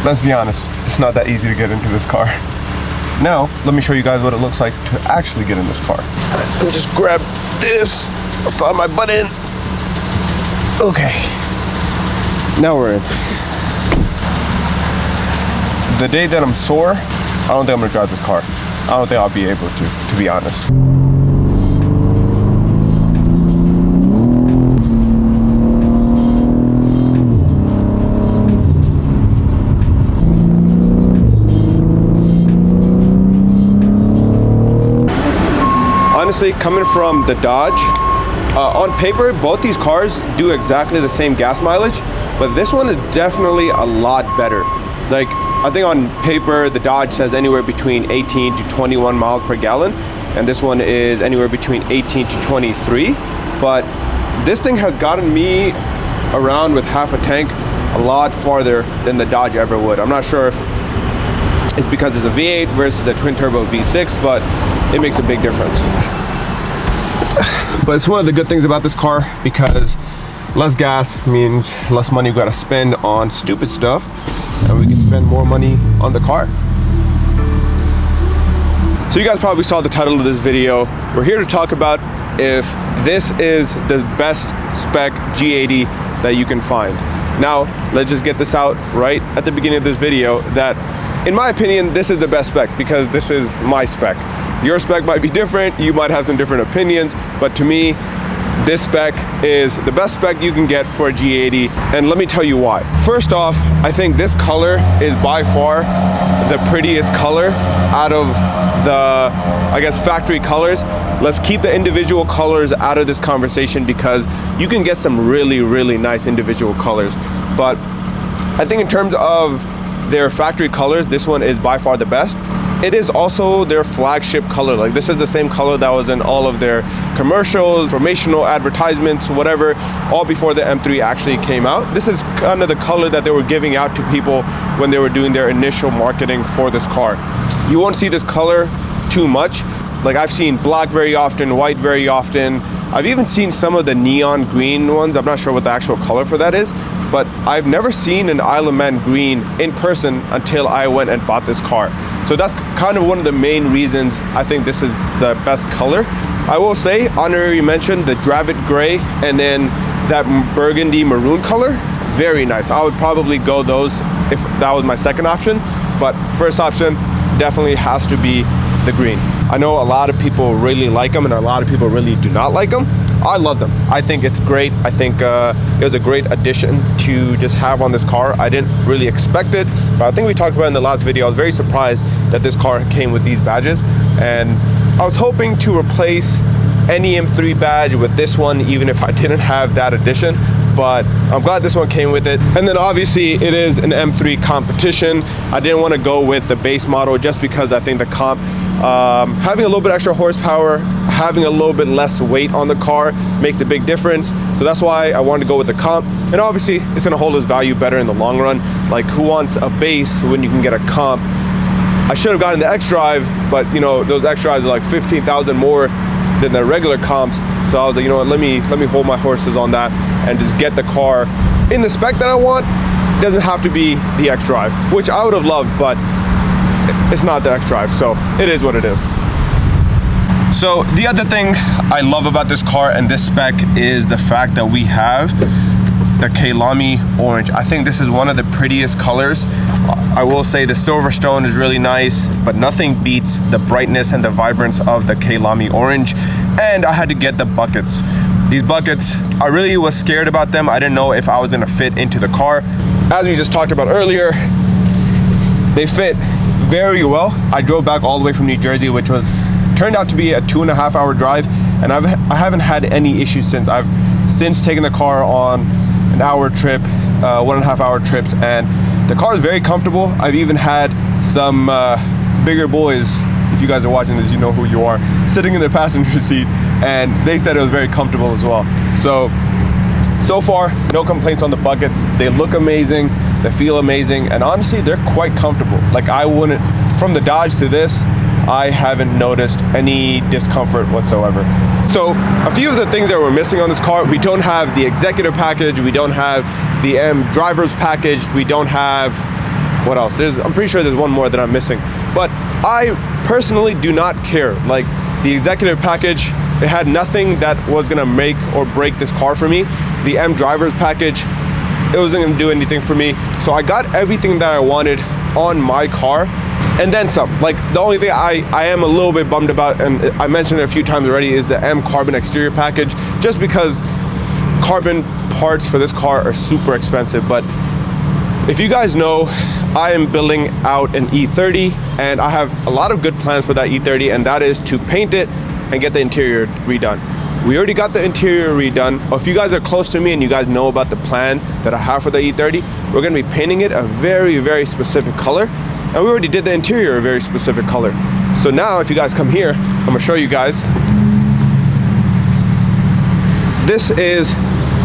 let's be honest, it's not that easy to get into this car. Now, let me show you guys what it looks like to actually get in this car. Let me just grab this, slide my butt in. Okay, now we're in. The day that I'm sore, I don't think I'm gonna drive this car. I don't think I'll be able to be honest. Honestly, coming from the Dodge, on paper, both these cars do exactly the same gas mileage, but this one is definitely a lot better. Like, I think on paper, the Dodge says anywhere between 18 to 21 miles per gallon, and this one is anywhere between 18 to 23. But this thing has gotten me around with half a tank a lot farther than the Dodge ever would. I'm not sure if it's because it's a V8 versus a twin turbo V6, but it makes a big difference. But it's one of the good things about this car, because less gas means less money we've got to spend on stupid stuff, and we can spend more money on the car. So you guys probably saw the title of this video. We're here to talk about if this is the best Spec G80 that you can find. Now, let's just get this out right at the beginning of this video that, in my opinion, this is the best spec, because this is my spec. Your spec might be different, you might have some different opinions, but to me, this spec is the best spec you can get for a G80, and let me tell you why. First off, I think this color is by far the prettiest color out of the, I guess, factory colors. Let's keep the individual colors out of this conversation, because you can get some really, really nice individual colors. But I think in terms of their factory colors, this one is by far the best. It is also their flagship color. Like, this is the same color that was in all of their commercials, informational advertisements, whatever, all before the M3 actually came out. This is kind of the color that they were giving out to people when they were doing their initial marketing for this car. You won't see this color too much. Like, I've seen black very often, white very often. I've even seen some of the neon green ones. I'm not sure what the actual color for that is, but I've never seen an Isle of Man green in person until I went and bought this car. So that's kind of one of the main reasons I think this is the best color. I will say, honorary mention, the Dravit Gray and then that burgundy maroon color, very nice. I would probably go those if that was my second option, but first option definitely has to be the green. I know a lot of people really like them and a lot of people really do not like them. I love them. I think it's great. I think it was a great addition to just have on this car. I didn't really expect it, but I think we talked about it in the last video. I was very surprised that this car came with these badges, and I was hoping to replace any M3 badge with this one, even if I didn't have that addition, but I'm glad this one came with it. And then obviously it is an M3 competition. I didn't want to go with the base model just because I think the comp, having a little bit extra horsepower, having a little bit less weight on the car makes a big difference. So that's why I wanted to go with the comp. And obviously it's going to hold its value better in the long run. Like, who wants a base when you can get a comp? I should have gotten the X-Drive, but you know, those X-Drives are like 15,000 more than the regular comps. So I was like, you know what, let me hold my horses on that and just get the car in the spec that I want. It doesn't have to be the X-Drive, which I would have loved, but it's not the X-Drive, so it is what it is. So the other thing I love about this car and this spec is the fact that we have the Kaylami orange. I think this is one of the prettiest colors. I will say the Silverstone is really nice, but nothing beats the brightness and the vibrance of the Kaylami orange. And I had to get the buckets. These buckets, I really was scared about them. I didn't know if I was gonna fit into the car. As we just talked about earlier, they fit very well. I drove back all the way from New Jersey, which turned out to be a 2.5 hour drive, and I haven't had any issues since. I've since taken the car on an hour trip, 1.5 hour trips, and the car is very comfortable. I've even had some bigger boys, if you guys are watching this, you know who you are, sitting in the passenger seat, and they said it was very comfortable as well. So far, no complaints on the buckets. They look amazing, they feel amazing, and honestly, they're quite comfortable. Like, I wouldn't, from the Dodge to this, I haven't noticed any discomfort whatsoever. So a few of the things that we're missing on this car, we don't have the executive package, we don't have the M driver's package, we don't have what else? I'm pretty sure there's one more that I'm missing. But I personally do not care. Like, the executive package, it had nothing that was gonna make or break this car for me. The M driver's package, it wasn't gonna do anything for me. So I got everything that I wanted on my car, and then some. Like, the only thing I am a little bit bummed about, and I mentioned it a few times already, is the M carbon exterior package, just because carbon parts for this car are super expensive. But if you guys know, I am building out an E30, and I have a lot of good plans for that E30, and that is to paint it and get the interior redone. We already got the interior redone. If you guys are close to me and you guys know about the plan that I have for the E30, we're gonna be painting it a very, very specific color. And we already did the interior a very specific color. So now if you guys come here, I'm gonna show you guys. This is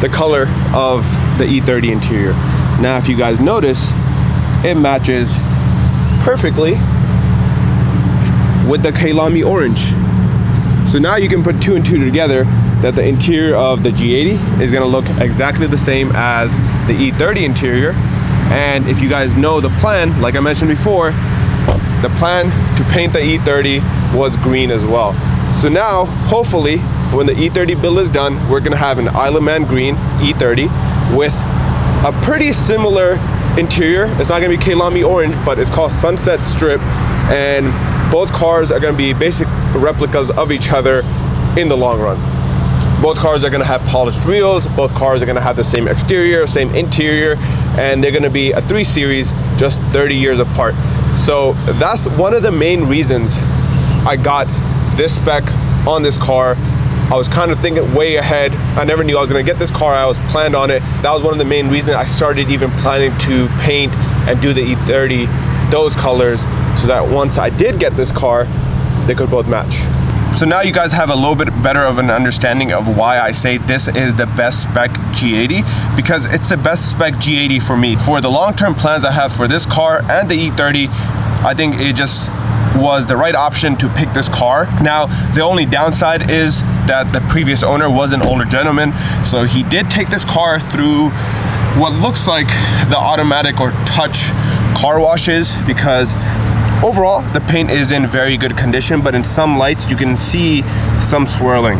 the color of the E30 interior. Now if you guys notice, it matches perfectly with the Kaylami orange. So now you can put two and two together, that the interior of the G80 is gonna look exactly the same as the E30 interior. And if you guys know the plan, like I mentioned before, the plan to paint the E30 was green as well. So now, hopefully, when the E30 build is done, we're gonna have an Isle of Man green E30 with a pretty similar interior. It's not gonna be Kaylami orange, but it's called Sunset Strip. And both cars are gonna be basic replicas of each other in the long run. Both cars are gonna have polished wheels. Both cars are gonna have the same exterior, same interior, and they're gonna be a 3 Series, just 30 years apart. So that's one of the main reasons I got this spec on this car. I was kind of thinking way ahead. I never knew I was gonna get this car. I was planned on it. That was one of the main reasons I started even planning to paint and do the E30 those colors, so that once I did get this car, they could both match. So now you guys have a little bit better of an understanding of why I say this is the best spec G80, because it's the best spec G80 for me. For the long-term plans I have for this car and the E30, I think it just was the right option to pick this car. Now, the only downside is that the previous owner was an older gentleman, so he did take this car through what looks like the automatic or touch car washes, because overall the paint is in very good condition, but in some lights you can see some swirling.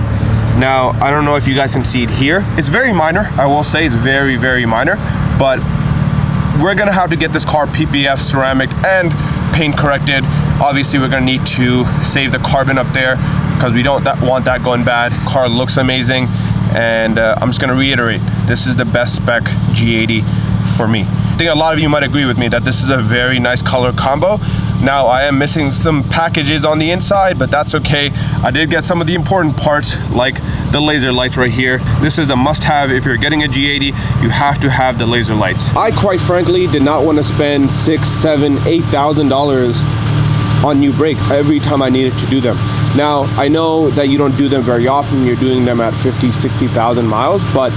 Now, I don't know if you guys can see it here. It's very minor, I will say, it's very, very minor, but we're gonna have to get this car PPF ceramic and paint corrected. Obviously, we're gonna need to save the carbon up there because we don't want that going bad. Car looks amazing, and I'm just gonna reiterate, this is the best spec G80 for me. I think a lot of you might agree with me that this is a very nice color combo. Now, I am missing some packages on the inside, but that's okay. I did get some of the important parts, like the laser lights right here. This is a must-have. If you're getting a G80, you have to have the laser lights. I quite frankly did not want to spend $6,000, $7,000, $8,000 on new brakes every time I needed to do them. Now, I know that you don't do them very often. You're doing them at 50,000, 60,000 miles, but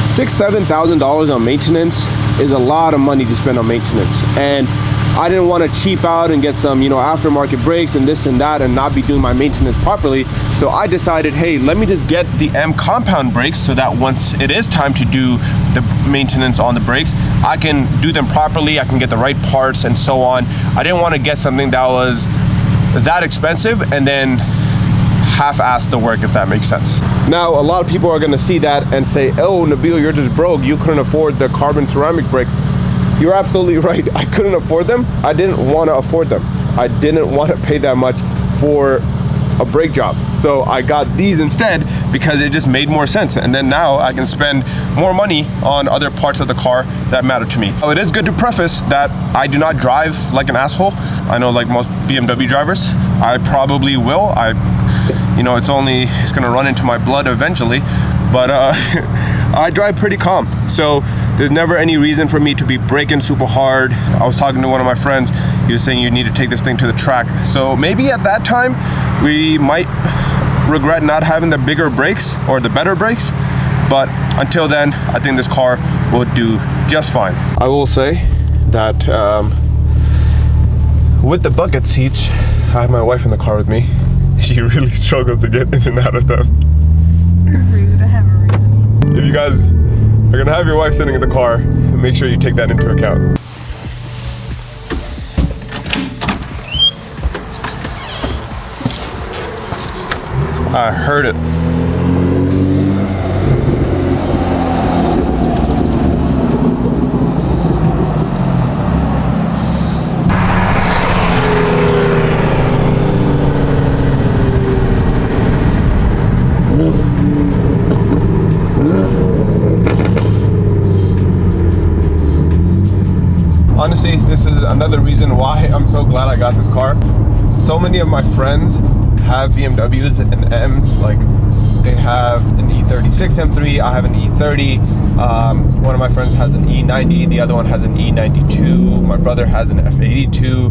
$6,000, $7,000 on maintenance is a lot of money to spend on maintenance. And I didn't want to cheap out and get some, aftermarket brakes and this and that and not be doing my maintenance properly. So I decided, hey, let me just get the M compound brakes so that once it is time to do the maintenance on the brakes, I can do them properly, I can get the right parts and so on. I didn't want to get something that was that expensive and then half-ass the work, if that makes sense. Now, a lot of people are going to see that and say, oh, Nabil, you're just broke. You couldn't afford the carbon ceramic brake. You're absolutely right. I couldn't afford them. I didn't want to afford them. I didn't want to pay that much for a brake job. So I got these instead because it just made more sense. And then now I can spend more money on other parts of the car that matter to me. So it is good to preface that I do not drive like an asshole. I know, like most BMW drivers, I probably will. It's gonna run into my blood eventually, but I drive pretty calm. So there's never any reason for me to be braking super hard. I was talking to one of my friends. He was saying you need to take this thing to the track. So maybe at that time, we might regret not having the bigger brakes or the better brakes. But until then, I think this car will do just fine. I will say that with the bucket seats, I have my wife in the car with me. She really struggles to get in and out of them. Rude, I have a reasoning. If you guys are gonna have your wife sitting in the car, make sure you take that into account. I heard it. Honestly, this is another reason why I'm so glad I got this car. So many of my friends have BMWs and M's. Like, they have an E36 M3, I have an E30. One of my friends has an E90, the other one has an E92. My brother has an F82.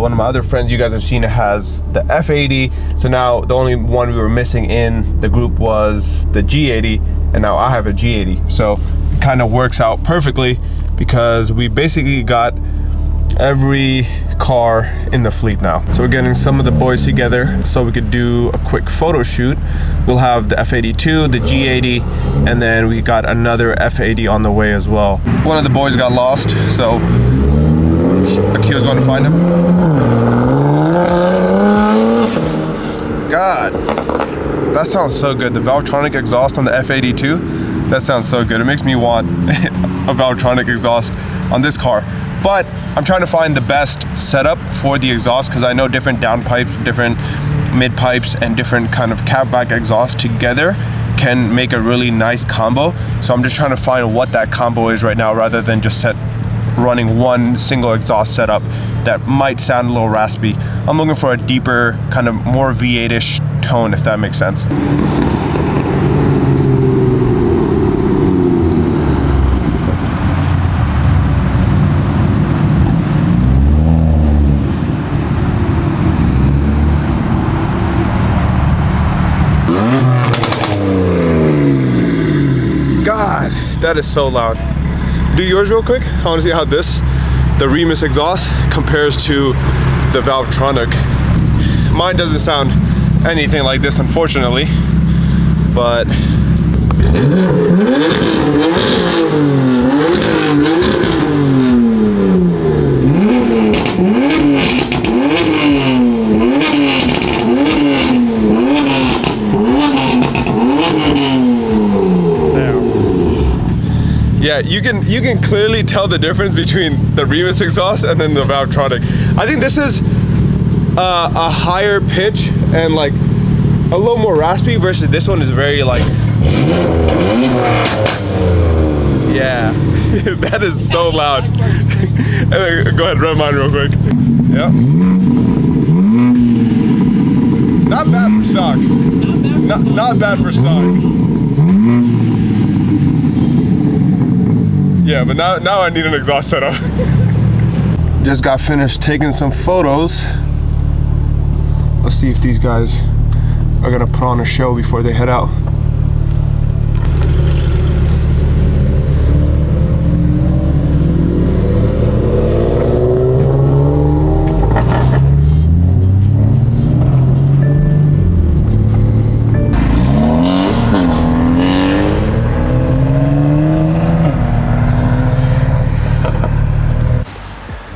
One of my other friends you guys have seen has the F80. So now the only one we were missing in the group was the G80, and now I have a G80. So it kind of works out perfectly because we basically got every car in the fleet now. So we're getting some of the boys together so we could do a quick photo shoot. We'll have the F82, the G80, and then we got another F80 on the way as well. One of the boys got lost, so Akil's going to find him. God, that sounds so good. The Valvetronic exhaust on the F82, that sounds so good. It makes me want a Valvetronic exhaust on this car. But I'm trying to find the best setup for the exhaust because I know different downpipes, different mid pipes, and different kind of catback exhaust together can make a really nice combo. So I'm just trying to find what that combo is right now rather than just running one single exhaust setup that might sound a little raspy. I'm looking for a deeper, kind of more V8-ish tone, if that makes sense. God, that is so loud. Do yours real quick. I want to see how the Remus exhaust compares to the Valvetronic. Mine doesn't sound anything like this, unfortunately, but yeah, you can clearly tell the difference between the Remus exhaust and then the Valvetronic. I think this is a higher pitch and like a little more raspy versus this one is very like, yeah, that is so loud. Go ahead, run mine real quick. Yeah. Not bad for stock. Not bad for stock. Yeah, but now I need an exhaust setup. Just got finished taking some photos. Let's see if these guys are gonna put on a show before they head out.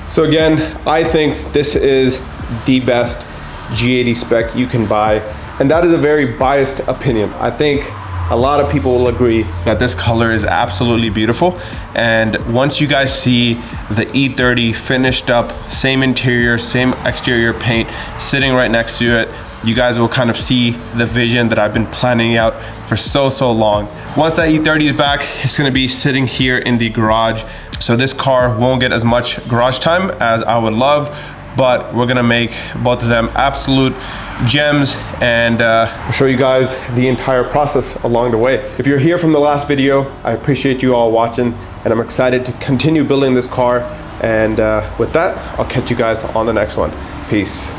So again, I think this is the best G80 spec you can buy. And that is a very biased opinion. I think a lot of people will agree that this color is absolutely beautiful. And once you guys see the E30 finished up, same interior, same exterior paint, sitting right next to it, you guys will kind of see the vision that I've been planning out for so long. Once that E30 is back, it's gonna be sitting here in the garage. So this car won't get as much garage time as I would love, but we're gonna make both of them absolute gems, and I'll show you guys the entire process along the way. If you're here from the last video, I appreciate you all watching, and I'm excited to continue building this car. And with that, I'll catch you guys on the next one. Peace.